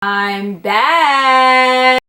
I'm back.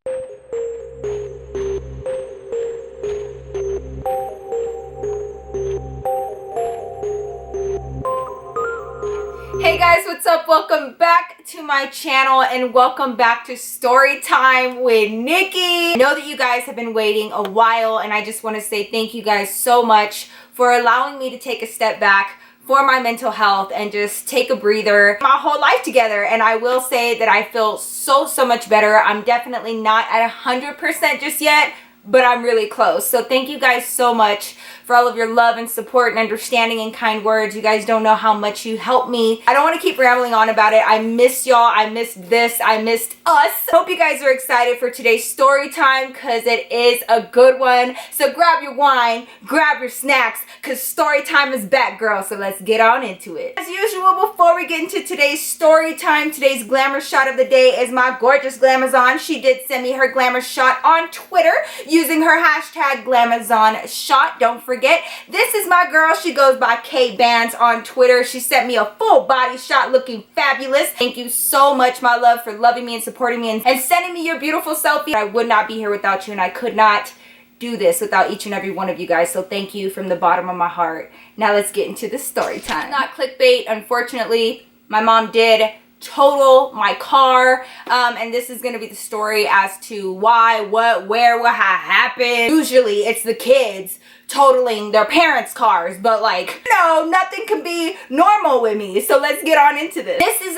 Hey guys, what's up? Welcome back to my channel and welcome back to Storytime with Nikki. I know that you guys have been waiting a while and I just want to say thank you guys so much for allowing me to take a step back for my mental health and just take a breather, my whole life together. And I will say that I feel so much better. I'm definitely not at 100% just yet, but I'm really close. So thank you guys so much for all of your love and support and understanding and kind words. You guys don't know how much you help me. I don't want to keep rambling on about it. I miss y'all. I missed this. I missed us. Hope you guys are excited for today's story time because it is a good one. So grab your wine, grab your snacks, because story time is back, girl. So let's get on into it. As usual, before we get into today's story time, today's glamour shot of the day is my gorgeous Glamazon. She did send me her glamour shot on Twitter using her hashtag GlamazonShot. Don't forget, this is my girl. She goes by K Bands on Twitter. She sent me a full body shot looking fabulous. Thank you so much, my love, for loving me and supporting me and sending me your beautiful selfie. I would not be here without you, and I could not do this without each and every one of you guys. So thank you from the bottom of my heart. Now let's get into the story time. Not clickbait, unfortunately. My mom did total my car, and this is going to be the story as to why, what, where, what happened. Usually it's the kids totaling their parents' cars, but like, no, nothing can be normal with me. So let's get on into this. This is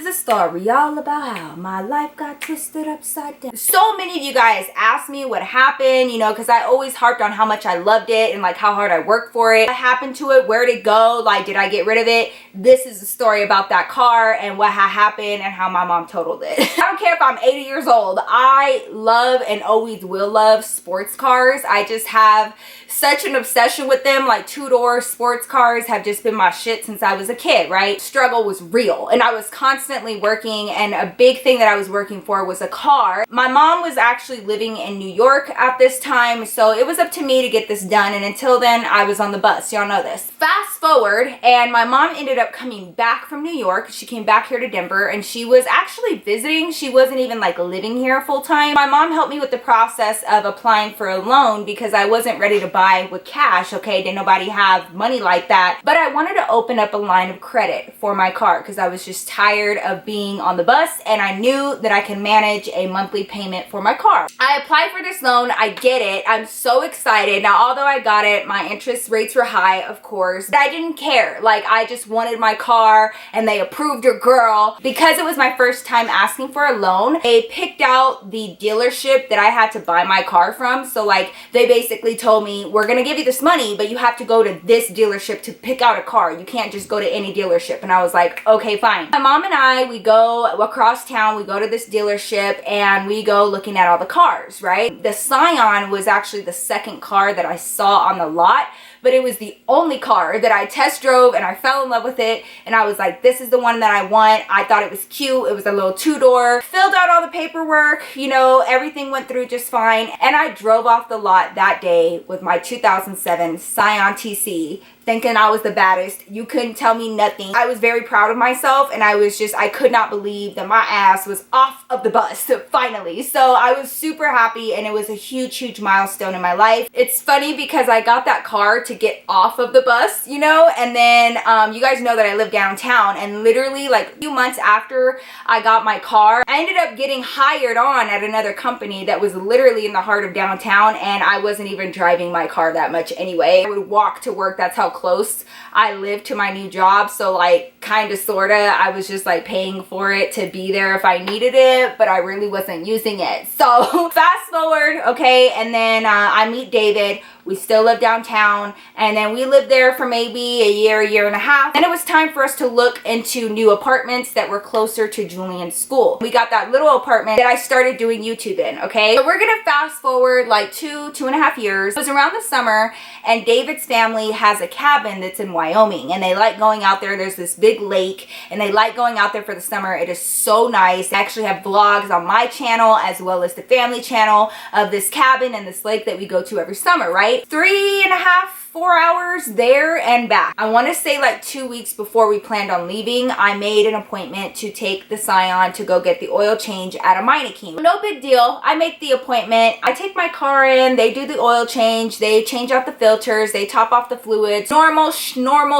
a story all about how my life got twisted upside down. So many of you guys asked me what happened, you know, because I always harped on how much I loved it and like how hard I worked for it. What happened to it? Where'd it go? Like, did I get rid of it? This is the story about that car and what happened and how my mom totaled it. I don't care if I'm 80 years old. I love and always will love sports cars. I just have such an obsession with them. Like, two-door sports cars have just been my shit since I was a kid, right? Struggle was real and I was constantly working, and a big thing that I was working for was a car. My mom was actually living in New York at this time, so it was up to me to get this done, and until then I was on the bus. Y'all know this. Fast forward, and my mom ended up coming back from New York. She came back here to Denver and she was actually visiting. She wasn't even like living here full time. My mom helped me with the process of applying for a loan because I wasn't ready to buy with cash. Okay, didn't nobody have money like that, but I wanted to open up a line of credit for my car because I was just tired of being on the bus and I knew that I can manage a monthly payment for my car. I applied for this loan. I get it. I'm so excited. Now, although I got it, my interest rates were high, of course, but I didn't care. Like, I just wanted my car and they approved your girl. Because it was my first time asking for a loan, they picked out the dealership that I had to buy my car from. So like, they basically told me, we're gonna give you this money, but you have to go to this dealership to pick out a car. You can't just go to any dealership. And I was like, okay, fine. My mom and I, we go across town, we go to this dealership and we go looking at all the cars, right? The Scion was actually the second car that I saw on the lot, but it was the only car that I test drove and I fell in love with it. And I was like, this is the one that I want. I thought it was cute. It was a little two-door, filled out all the paperwork, you know, everything went through just fine. And I drove off the lot that day with my 2007 Scion TC, thinking I was the baddest. You couldn't tell me nothing. I was very proud of myself and I could not believe that my ass was off of the bus finally. So I was super happy and it was a huge milestone in my life. It's funny because I got that car to get off of the bus, you know, and then you guys know that I live downtown, and literally like a few months after I got my car, I ended up getting hired on at another company that was literally in the heart of downtown, and I wasn't even driving my car that much anyway. I would walk to work. That's how close I lived to my new job. So like, kind of sorta, I was just like paying for it to be there if I needed it, but I really wasn't using it. So fast forward, okay, and then I meet David. We still live downtown, and then we lived there for maybe a year and a half, and it was time for us to look into new apartments that were closer to Julian's school. We got that little apartment that I started doing YouTube in, okay? So we're gonna fast forward like two and a half years. It was around the summer, and David's family has a cabin that's in Wyoming, and they like going out there. There's this big lake, and they like going out there for the summer. It is so nice. I actually have vlogs on my channel as well as the family channel of this cabin and this lake that we go to every summer, right? right? 3.5, 4 hours there and back. I want to say like 2 weeks before we planned on leaving, I made an appointment to take the Scion to go get the oil change at a Meineke. No big deal. I make the appointment. I take my car in. They do the oil change. They change out the filters. They top off the fluids. Normal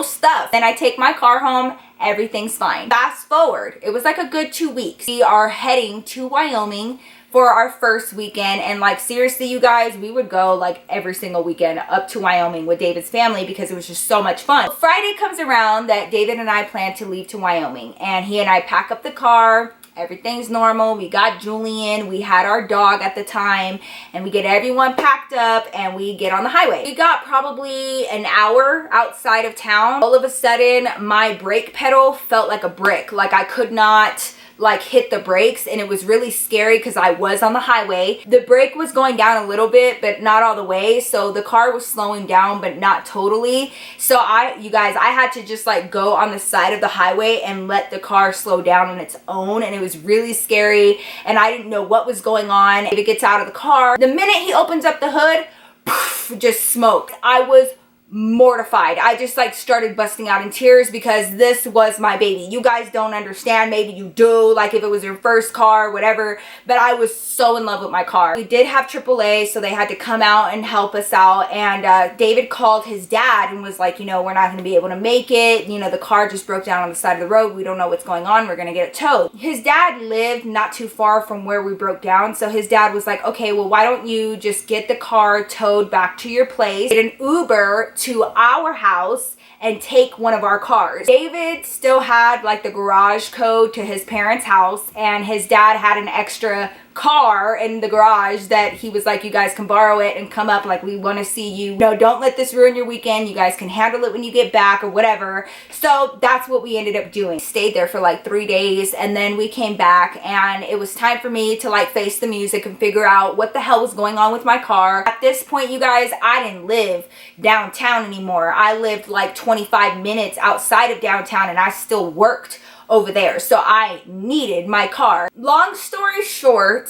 stuff. Then I take my car home. Everything's fine. Fast forward. It was like a good 2 weeks. We are heading to Wyoming for our first weekend, and like seriously you guys, we would go like every single weekend up to Wyoming with David's family because it was just so much fun. Friday comes around that David and I plan to leave to Wyoming, and he and I pack up the car. Everything's normal. We got Julian, we had our dog at the time, and we get everyone packed up and we get on the highway. We got probably an hour outside of town. All of a sudden my brake pedal felt like a brick. Like I could not like hit the brakes, and it was really scary because I was on the highway. The brake was going down a little bit but not all the way, so the car was slowing down but not totally. So you guys, I had to just like go on the side of the highway and let the car slow down on its own, and it was really scary and I didn't know what was going on. David gets out of the car. The minute he opens up the hood, poof, just smoke. I was mortified. I just like started busting out in tears because this was my baby. You guys don't understand. Maybe you do, like if it was your first car, whatever, but I was so in love with my car. We did have AAA, so they had to come out and help us out, and David called his dad and was like, you know, we're not going to be able to make it. You know, the car just broke down on the side of the road. We don't know what's going on. We're going to get it towed. His dad lived not too far from where we broke down, so his dad was like, okay, well, why don't you just get the car towed back to your place, get an Uber to our house and take one of our cars. David still had like the garage code to his parents' house, and his dad had an extra car in the garage that he was like, you guys can borrow it and come up, like we want to see you. No, don't let this ruin your weekend. You guys can handle it when you get back or whatever. So that's what we ended up doing. Stayed there for like 3 days, and then we came back, and it was time for me to like face the music and figure out what the hell was going on with my car. At this point, you guys, I didn't live downtown anymore. I lived like 25 minutes outside of downtown, and I still worked over there, so I needed my car. Long story short,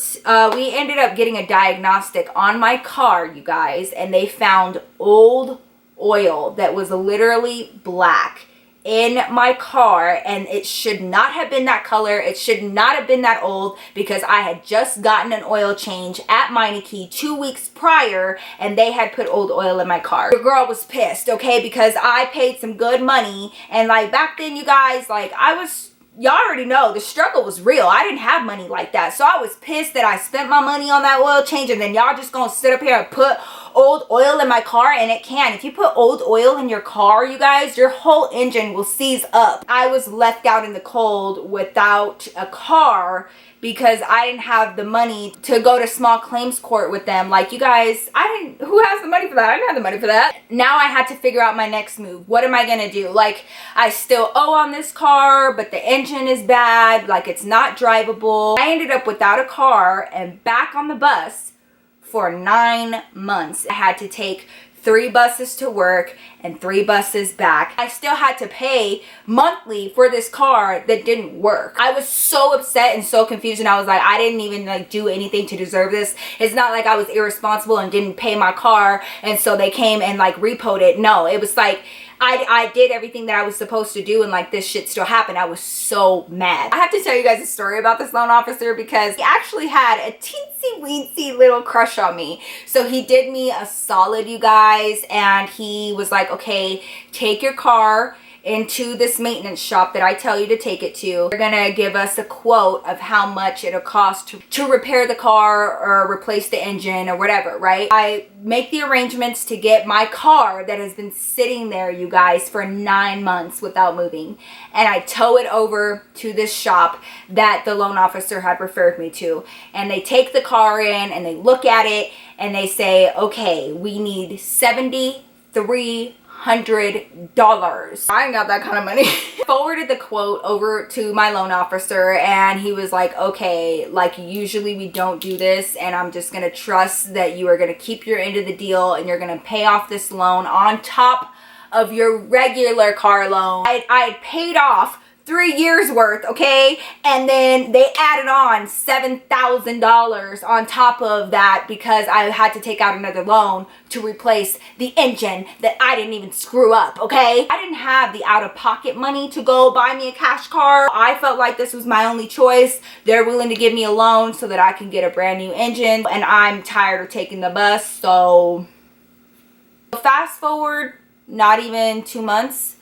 we ended up getting a diagnostic on my car, you guys, and they found old oil that was literally black in my car, and it should not have been that color. It should not have been that old because I had just gotten an oil change at Meineke 2 weeks prior, and they had put old oil in my car. The girl was pissed, okay, because I paid some good money, and like back then, you guys, like y'all already know the struggle was real. I didn't have money like that, so I was pissed that I spent my money on that oil change, and then y'all just gonna sit up here and put old oil in my car. And it can, if you put old oil in your car, you guys, your whole engine will seize up. I was left out in the cold without a car because I didn't have the money to go to small claims court with them. Like, you guys, who has the money for that? I didn't have the money for that. Now I had to figure out my next move. What am I gonna do? Like, I still owe on this car, but the engine is bad. Like, it's not drivable. I ended up without a car and back on the bus for 9 months. I had to take 3 buses to work and 3 buses back. I still had to pay monthly for this car that didn't work. I was so upset and so confused, and I was like, I didn't even like do anything to deserve this. It's not like I was irresponsible and didn't pay my car, and so they came and like repoed it. No, it was like I did everything that I was supposed to do, and like this shit still happened. I was so mad. I have to tell you guys a story about this loan officer because he actually had a teensy weensy little crush on me. So he did me a solid, you guys, and he was like, okay, take your car into this maintenance shop that I tell you to take it to. They're gonna give us a quote of how much it'll cost to repair the car or replace the engine or whatever, right? I make the arrangements to get my car that has been sitting there, you guys, for 9 months without moving, and I tow it over to this shop that the loan officer had referred me to, and they take the car in and they look at it and they say, okay, we need $7,300. I ain't got that kind of money. Forwarded the quote over to my loan officer, and he was like, okay, like usually we don't do this, and I'm just gonna trust that you are gonna keep your end of the deal and you're gonna pay off this loan on top of your regular car loan. I paid off 3 years worth, okay? And then they added on $7,000 on top of that because I had to take out another loan to replace the engine that I didn't even screw up, okay? I didn't have the out-of-pocket money to go buy me a cash car. I felt like this was my only choice. They're willing to give me a loan so that I can get a brand new engine, and I'm tired of taking the bus. So fast forward not even 2 months,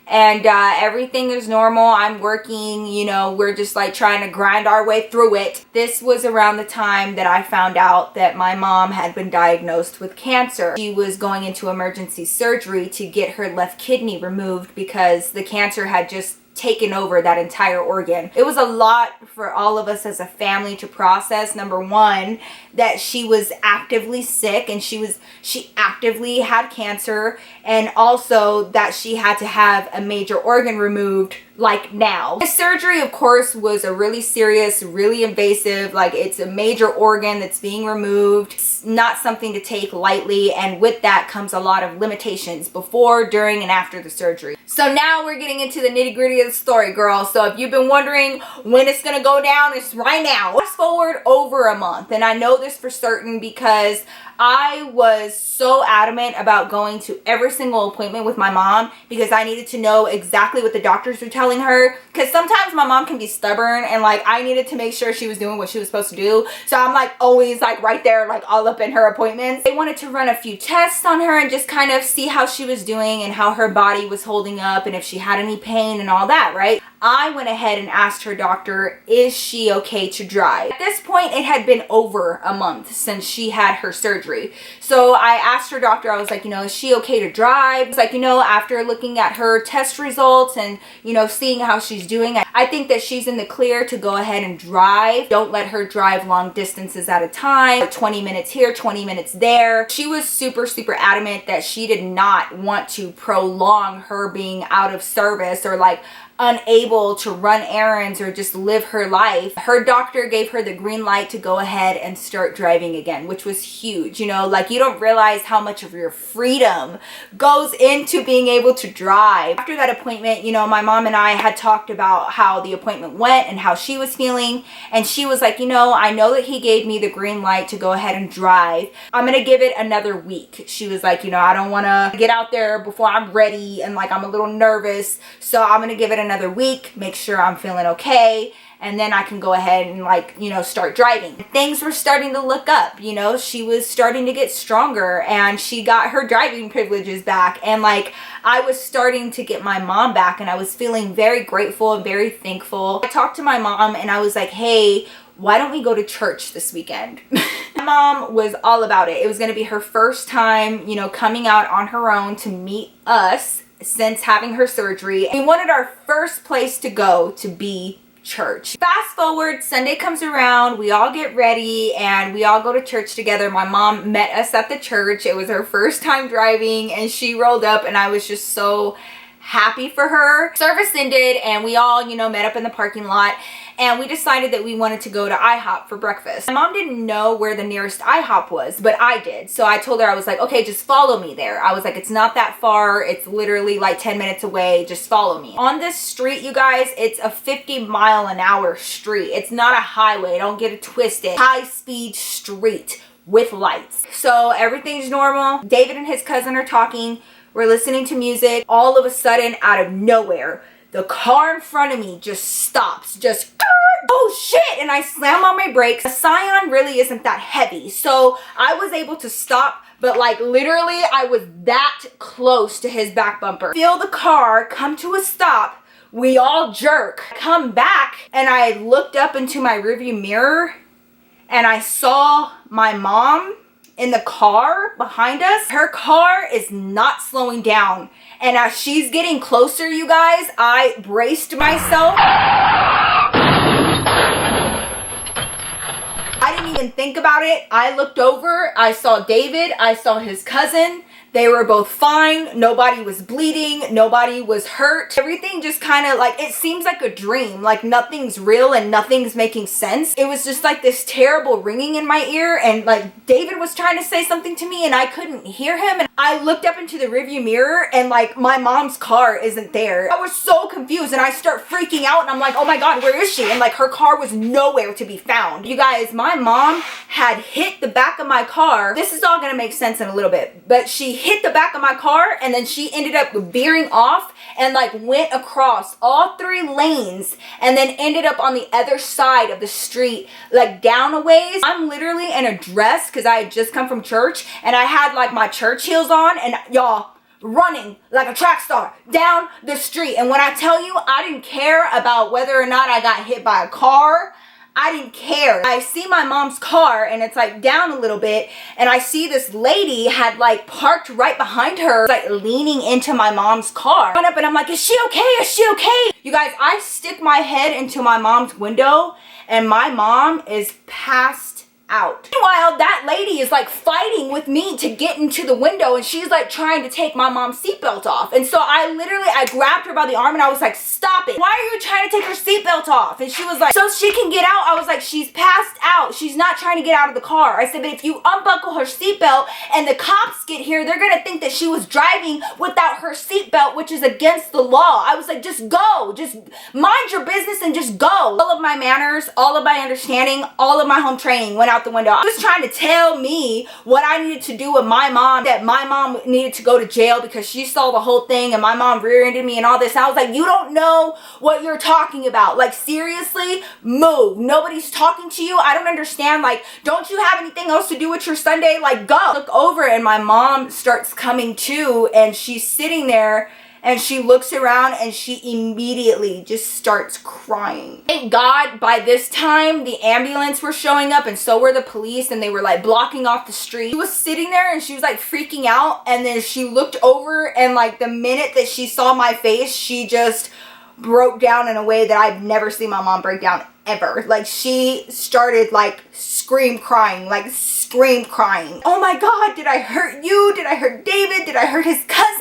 and everything is normal. I'm working, you know, we're just like trying to grind our way through it. This was around the time that I found out that my mom had been diagnosed with cancer. She was going into emergency surgery to get her left kidney removed because the cancer had just taken over that entire organ. It was a lot for all of us as a family to process. Number one, that she was actively sick and she actively had cancer, and also that she had to have a major organ removed like now. The surgery, of course, was a really serious, really invasive, like it's a major organ that's being removed. It's not something to take lightly, and with that comes a lot of limitations before, during, and after the surgery. So now we're getting into the nitty-gritty of the story, girl. So if you've been wondering when it's gonna go down, it's right now. Fast forward over a month, and I know this for certain because I was so adamant about going to every single appointment with my mom because I needed to know exactly what the doctors were telling her, because sometimes my mom can be stubborn, and like I needed to make sure she was doing what she was supposed to do. So I'm like always like right there, like all up in her appointments. They wanted to run a few tests on her and just kind of see how she was doing and how her body was holding up and if she had any pain and all that, right? I went ahead and asked her doctor, is she okay to drive? At this point, it had been over a month since she had her surgery. So I asked her doctor, I was like, you know, is she okay to drive? It's like, you know, after looking at her test results and, you know, seeing how she's doing, I think that she's in the clear to go ahead and drive. Don't let her drive long distances at a time, 20 minutes here, 20 minutes there. She was super, super adamant that she did not want to prolong her being out of service or like unable to run errands or just live her life. Her doctor gave her the green light to go ahead and start driving again, which was huge. You know, like you don't realize how much of your freedom goes into being able to drive. After that appointment, you know, my mom and I had talked about how the appointment went and how she was feeling, and she was like, you know, I know that he gave me the green light to go ahead and drive. I'm gonna give it another week. She was like, you know, I don't want to get out there before I'm ready and like I'm a little nervous, so I'm gonna give it another week, make sure I'm feeling okay, and then I can go ahead and like, you know, start driving. Things were starting to look up, you know, she was starting to get stronger and she got her driving privileges back, and like I was starting to get my mom back, and I was feeling very grateful and very thankful. I talked to my mom and I was like, hey, why don't we go to church this weekend? My mom was all about it. It was going to be her first time, you know, coming out on her own to meet us since having her surgery. We wanted our first place to go to be church. Fast forward, Sunday comes around, we all get ready and we all go to church together. My mom met us at the church. It was her first time driving and she rolled up, and I was just so happy for her. Service ended and we all, you know, met up in the parking lot, and we decided that we wanted to go to IHOP for breakfast. My mom didn't know where the nearest IHOP was, but I did. So I told her, I was like, okay, just follow me there. I was like, it's not that far. It's literally like 10 minutes away. Just follow me. On this street, you guys, it's a 50-mile-an-hour street. It's not a highway. Don't get it twisted. High-speed street with lights. So everything's normal. David and his cousin are talking. We're listening to music. All of a sudden, out of nowhere, the car in front of me just stops. Just, oh shit! And I slam on my brakes. The Scion really isn't that heavy, so I was able to stop, but like literally I was that close to his back bumper. Feel the car come to a stop. We all jerk. Come back, and I looked up into my rearview mirror and I saw my mom in the car behind us. Her car is not slowing down, and as she's getting closer, you guys, I braced myself. I didn't even think about it. I looked over, I saw David, I saw his cousin. They were both fine. Nobody was bleeding. Nobody was hurt. Everything just kind of like, it seems like a dream. Like nothing's real and nothing's making sense. It was just like this terrible ringing in my ear, and like David was trying to say something to me and I couldn't hear him. And I looked up into the rearview mirror and like my mom's car isn't there. I was so confused and I start freaking out and I'm like, oh my God, where is she? And like her car was nowhere to be found. You guys, my mom had hit the back of my car. This is all gonna make sense in a little bit, but she hit the back of my car and then she ended up veering off and like went across all 3 lanes and then ended up on the other side of the street, like down a ways. I'm literally in a dress because I had just come from church and I had like my church heels on and y'all running like a track star down the street. And when I tell you, I didn't care about whether or not I got hit by a car. I didn't care. I see my mom's car and it's like down a little bit and I see this lady had like parked right behind her, like leaning into my mom's car. I run up and I'm like, is she okay? Is she okay? You guys, I stick my head into my mom's window and my mom is passed out. Meanwhile, that lady is like fighting with me to get into the window and she's like trying to take my mom's seatbelt off. And so I grabbed her by the arm and I was like, stop it. Why are you trying to take her seatbelt off? And she was like, so she can get out. I was like, she's passed out. She's not trying to get out of the car. I said, but if you unbuckle her seatbelt and the cops get here, they're going to think that she was driving without her seatbelt, which is against the law. I was like, just go. Just mind your business and just go. All of my manners, all of my understanding, all of my home training went out the window. I was trying to tell me what I needed to do with my mom, that my mom needed to go to jail because she saw the whole thing and my mom rear-ended me and all this. And I was like, you don't know what you're talking about. Like, seriously, move. Nobody's talking to you. I don't understand. Like, don't you have anything else to do with your Sunday? Like, go. Look over and my mom starts coming to and she's sitting there and she looks around and she immediately just starts crying. Thank God by this time the ambulance were showing up and so were the police and they were like blocking off the street. She was sitting there and she was like freaking out and then she looked over and like the minute that she saw my face, she just broke down in a way that I've never seen my mom break down ever. Like she started like scream crying. Oh my God, did I hurt you? Did I hurt David? Did I hurt his cousin?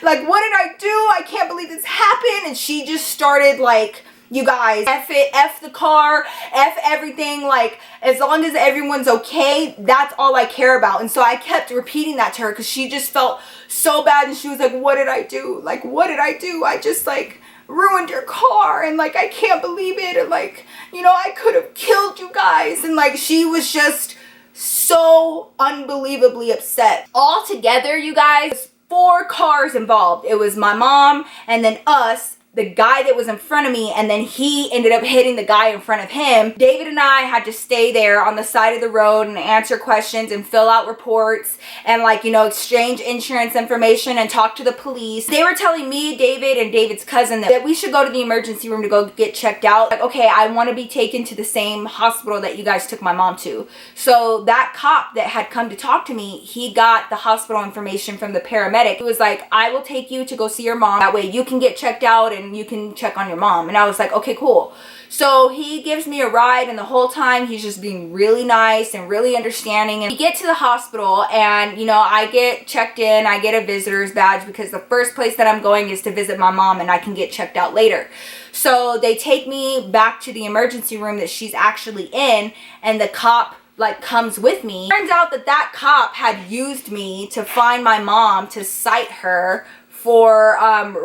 Like, what did I do? I can't believe this happened. And she just started like, you guys, F it, F the car, F everything. Like, as long as everyone's okay, that's all I care about. And so I kept repeating that to her because she just felt so bad. And she was like, what did I do? Like, what did I do? I just like ruined your car and like I can't believe it, and like, you know, I could have killed you guys. And like she was just so unbelievably upset. All together, you guys, 4 cars involved. It was my mom and then us, the guy that was in front of me, and then he ended up hitting the guy in front of him. David and I had to stay there on the side of the road and answer questions and fill out reports and like, you know, exchange insurance information and talk to the police. They were telling me, David and David's cousin, that we should go to the emergency room to go get checked out. Like, okay, I want to be taken to the same hospital that you guys took my mom to. So that cop that had come to talk to me, he got the hospital information from the paramedic. He was like, I will take you to go see your mom. That way you can get checked out and you can check on your mom. And I was like, okay, cool. So he gives me a ride and the whole time he's just being really nice and really understanding. And we get to the hospital and, you know, I get checked in, I get a visitor's badge because the first place that I'm going is to visit my mom and I can get checked out later. So they take me back to the emergency room that she's actually in and the cop like comes with me. Turns out that that cop had used me to find my mom to cite her for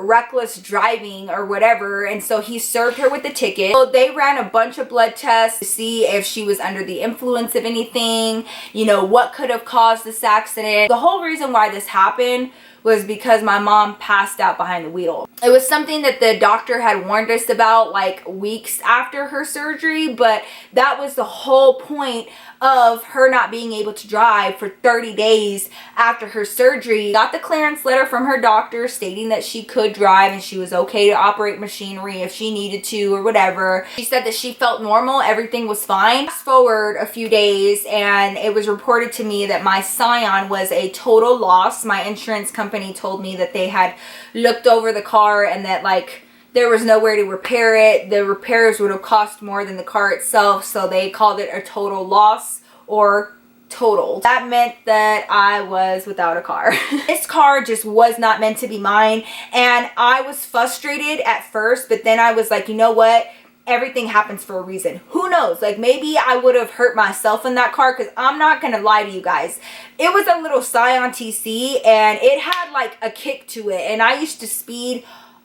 reckless driving or whatever, and so he served her with the ticket. So they ran a bunch of blood tests to see if she was under the influence of anything, you know, what could have caused this accident. The whole reason why this happened was because my mom passed out behind the wheel. It was something that the doctor had warned us about like weeks after her surgery, but that was the whole point of her not being able to drive for 30 days after her surgery. Got the clearance letter from her doctor stating that she could drive and she was okay to operate machinery if she needed to or whatever. She said that she felt normal, everything was fine. Fast forward a few days and it was reported to me that my Scion was a total loss. My insurance company told me that they had looked over the car and that like there was nowhere to repair it. The repairs would have cost more than the car itself, so they called it a total loss or totaled. That meant that I was without a car. This car just was not meant to be mine, and I was frustrated at first, but then I was like, you know what? everything happens for a reason. Who knows? Like, maybe I would have hurt myself in that car, because I'm not gonna lie to you guys. It was a little Scion TC, and it had like a kick to it, and I used to speed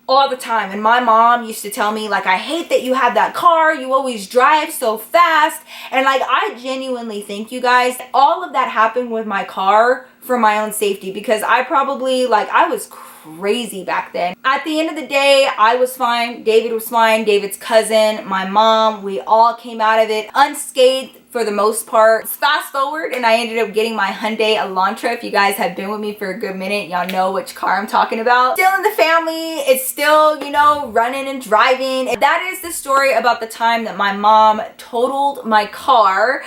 all the time, and my mom used to tell me, like, I hate that you have that car, you always drive so fast. And like, I genuinely think, you guys, all of that happened with my car for my own safety, because I probably, like, I was crazy back then. At the end of the day, I was fine, David was fine, David's cousin, my mom, we all came out of it unscathed for the most part. Fast forward, and I ended up getting my Hyundai Elantra. If you guys have been with me for a good minute, y'all know which car I'm talking about. Still in the family, it's still, you know, running and driving. And that is the story about the time that my mom totaled my car.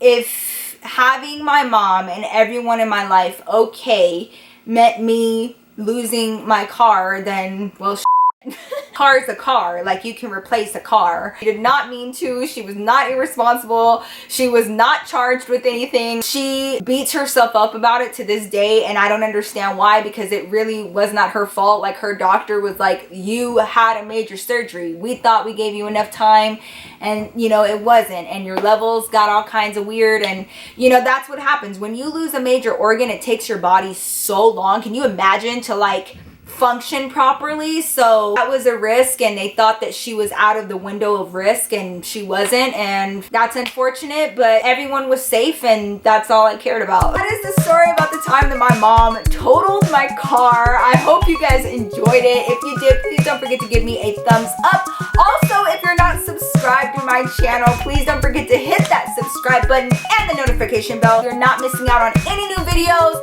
If having my mom and everyone in my life okay meant me losing my car, then, well, car is a car. Like, you can replace a car. She did not mean to. She was not irresponsible. She was not charged with anything. She beats herself up about it to this day, and I don't understand why, because it really was not her fault. Like, her doctor was like, you had a major surgery. We thought we gave you enough time, and you know, it wasn't, and your levels got all kinds of weird. And you know, that's what happens when you lose a major organ. It takes your body so long. Can you imagine to like function properly? So that was a risk, and they thought that she was out of the window of risk, and she wasn't, and that's unfortunate, but everyone was safe, and that's all I cared about. That is the story about the time that my mom totaled my car. I hope you guys enjoyed it. If you did, please don't forget to give me a thumbs up. Also, if you're not subscribed to my channel, please don't forget to hit that subscribe button and the notification bell. You're not missing out on any new videos.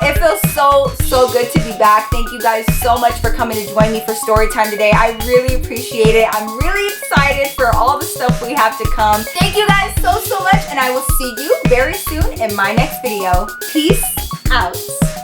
It feels so good to be back. Thank you guys so much for coming to join me for story time today. I really appreciate it. I'm really excited for all the stuff we have to come. Thank you guys so much, and I will see you very soon in my next video. Peace out.